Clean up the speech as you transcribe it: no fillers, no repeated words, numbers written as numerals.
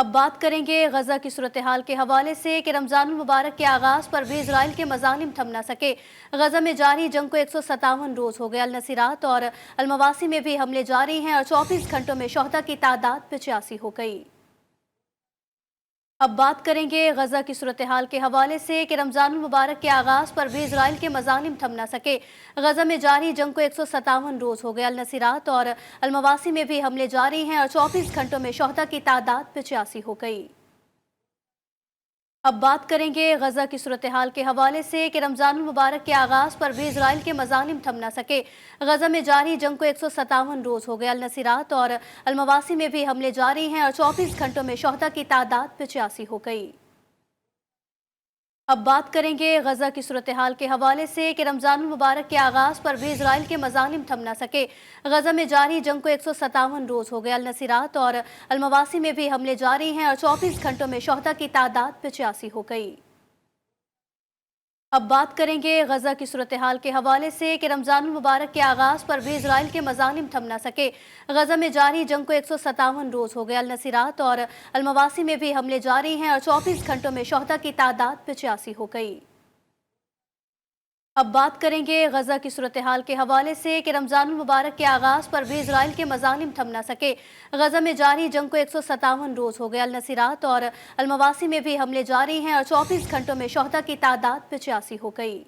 اب بات کریں گے غزہ کی صورتحال کے حوالے سے کہ رمضان المبارک کے آغاز پر بھی اسرائیل کے مظالم تھم نہ سکے۔ غزہ میں جاری جنگ کو 157 روز ہو گئے۔ النصیرات اور المواسی میں بھی حملے جاری ہیں اور 24 گھنٹوں میں شہداء کی تعداد 85 ہو گئی۔ اب بات کریں گے غزہ کی صورتحال کے حوالے سے کہ رمضان المبارک کے آغاز پر بھی اسرائیل کے مظالم تھم نہ سکے۔ غزہ میں جاری جنگ کو 157 روز ہو گئے۔ النصیرات اور المواسی میں بھی حملے جاری ہیں اور 24 گھنٹوں میں شہداء کی تعداد 85 ہو گئی۔ اب بات کریں گے غزہ کی صورتحال کے حوالے سے کہ رمضان المبارک کے آغاز پر بھی اسرائیل کے مظالم تھم نہ سکے۔ غزہ میں جاری جنگ کو 157 روز ہو گئے۔ النصیرات اور المواسی میں بھی حملے جاری ہیں اور 24 گھنٹوں میں شہداء کی تعداد 85 ہو گئی۔ اب بات کریں گے غزہ کی صورتحال کے حوالے سے کہ رمضان المبارک کے آغاز پر بھی اسرائیل کے مظالم تھم نہ سکے۔ غزہ میں جاری جنگ کو 157 روز ہو گئے۔ النصیرات اور المواسی میں بھی حملے جاری ہیں اور 24 گھنٹوں میں شہداء کی تعداد 85 ہو گئی۔ اب بات کریں گے غزہ کی صورتحال کے حوالے سے کہ رمضان المبارک کے آغاز پر بھی اسرائیل کے مظالم تھم نہ سکے۔ غزہ میں جاری جنگ کو 157 روز ہو گئے۔ النصیرات اور المواسی میں بھی حملے جاری ہیں اور 24 گھنٹوں میں شہداء کی تعداد 85 ہو گئی۔ اب بات کریں گے غزہ کی صورتحال کے حوالے سے کہ رمضان المبارک کے آغاز پر بھی اسرائیل کے مظالم تھم نہ سکے۔ غزہ میں جاری جنگ کو 157 روز ہو گئے۔ النصیرات اور المواسی میں بھی حملے جاری ہیں اور 24 گھنٹوں میں شہداء کی تعداد 85 ہو گئی۔